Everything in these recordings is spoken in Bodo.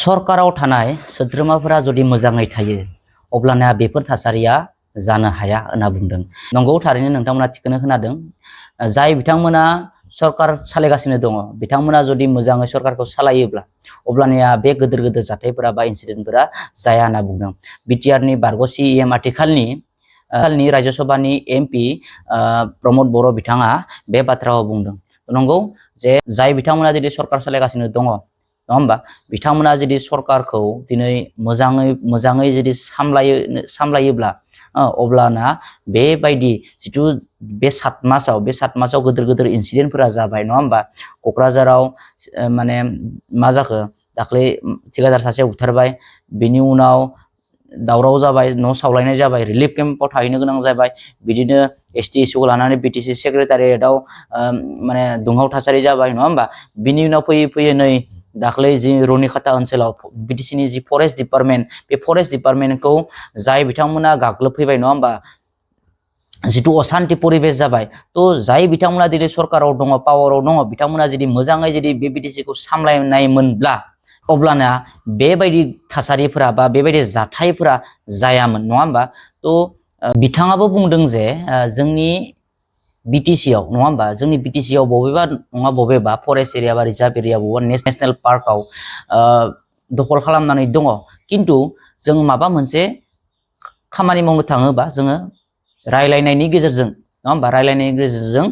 सरकाराव थानाय सोद्रोमाफोरा जुदि मोजाङै थायो अब्लाना बेफोर थासारिया जानो हाया होनना बुंदों। नंगौ, थारैनो नोंथांमोना थिखौनो खोनादों। जाय बिथांमोना सरकार सालायगासिनो दङ बिथांमोना जुदि मोजाङै सरकारखौ सालायोब्ला अब्लानिया बे गिदिर गिदिर जाथायफोरा बा इन्सिडेन्टफोरा जाया होनना बुंदों। बिटिआरनि बारग' सिएम आथिखालनि राज्यसभानि एमपि प्रमद बर' बिथाङा बे बाथ्राखौ बुंदों। नंगौ जे जाय बिथांमोना जुदि सरकार सालायगासिनो दङ नङा होमबा, बिथांमोना जुदि सरकारखौ दिनै मोजाङै जुदि सामलायोब्ला अब्लाना बेबायदि जिथु बे 7 मासाव गिदिर गिदिर इन्सिडेन्टफोरा जाबाय नङा होमबा। क'क्राझाराव माने मा जाखो, दाख्लै थिकादार सासे बुथारबाय, बिनि उनाव दावराव जाबाय, न' सावलायनाय जाबाय, रिलिफ केम्पआव थाहैनो गोनां जाबाय, बिदिनो एसटि इस्युखौ लानानै बिटिसि सेक्रेटारियेटआव माने दुंहाव थासारि जाबाय नङा होमबा। बिनि उनाव फैयै नै दाख्लै जि रुनिखाता ओनसोलाव बिटिसिनि जि फरेस्ट डिपार्टमेन्ट, बे फरेस्ट डिपार्टमेन्टखौ जाय बिथांमोना गाग्लोबफैबाय नङा होमबा, जिथु असान्ति परिबेस जाबाय। तो जाय बिथांमोना दिनै सरकाराव दङ, पावाराव दङ, बिथांमोना जुदि मोजाङै जुदि बे बिटिसिखौ सामलायनायमोनब्ला अब्लाना बेबायदि थासारिफोरा बा बेबायदि जाथायफोरा जायामोन नङा होमबा। तो बिथाङाबो बुंदों जे जोंनि बिटिसिआव नङा होमबा, जोंनि बिटिसिआव बबेबा नङा बबेबा फरेस्ट एरिया बा रिजार्भ एरिया बबेबा नेशनेल पार्कआव दखल खालामनानै दङ, किन्तु जों माबा मोनसे खामानि मावनो थाङोबा जोङो रायलायनायनि गेजेरजों नङा होमबा, रायलायनायनि गेजेरजों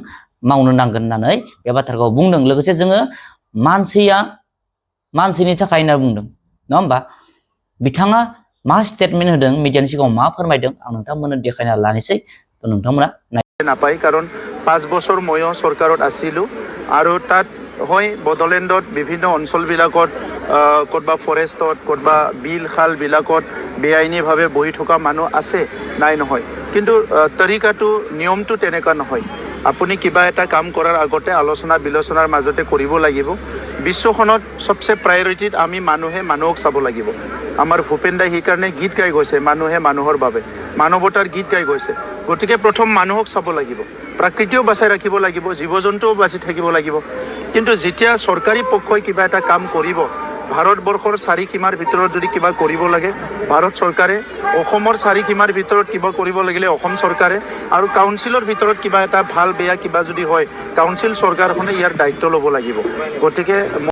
मावनो नांगोन होननानै बे बाथ्राखौ बुंदों। लोगोसे जोङो मानसिनि थाखाय होनना बुंदों नङा होमबा। बिथाङा मा स्टेटमेन्ट होदों, मिडियानि सिगाङाव मा फोरमायदों, आं नोंथांमोननो देखायना लानोसै। तो नोंथांमोना नापाय, कारण 5 বছৰ ময়ো চৰকাৰত আছিলোঁ আৰু তাত হয় বড়োলেণ্ডত বিভিন্ন অঞ্চলবিলাকত ক'তবা ফৰেষ্টত ক'তবা বিল খালবিলাকত বেআইনীভাৱে বহি থকা মানুহ আছে, নাই নহয়, কিন্তু তৰিকাটো নিয়মটো তেনেকুৱা নহয়। আপুনি কিবা এটা কাম কৰাৰ আগতে আলোচনা বিলোচনাৰ মাজতে কৰিব লাগিব। বিশ্বখনত সবচে প্ৰায়ৰিটিত আমি মানুহে মানুহক চাব লাগিব। আমাৰ ভূপেন দাই সেইকাৰণে গীত গাই গৈছে, মানুহে মানুহৰ বাবে, মানৱতাৰ গীত গাই গৈছে। গতিকে প্ৰথম মানুহক চাব লাগিব, প্ৰাকৃতিও বাচাই ৰাখিব লাগিব, জীৱ জন্তুও বাচি থাকিব লাগিব। কিন্তু যেতিয়া চৰকাৰী পক্ষই কিবা এটা কাম কৰিব, ভাৰতবৰ্ষৰ চাৰিসীমাৰ ভিতৰত যদি কিবা কৰিব লাগে ভাৰত চৰকাৰে, অসমৰ চাৰিসীমাৰ ভিতৰত কিবা কৰিব লাগিলে অসম চৰকাৰে, আৰু কাউন্সিলৰ ভিতৰত কিবা এটা ভাল বেয়া কিবা যদি হয় কাউন্সিল চৰকাৰখনে ইয়াৰ দায়িত্ব ল'ব লাগিব। গতিকে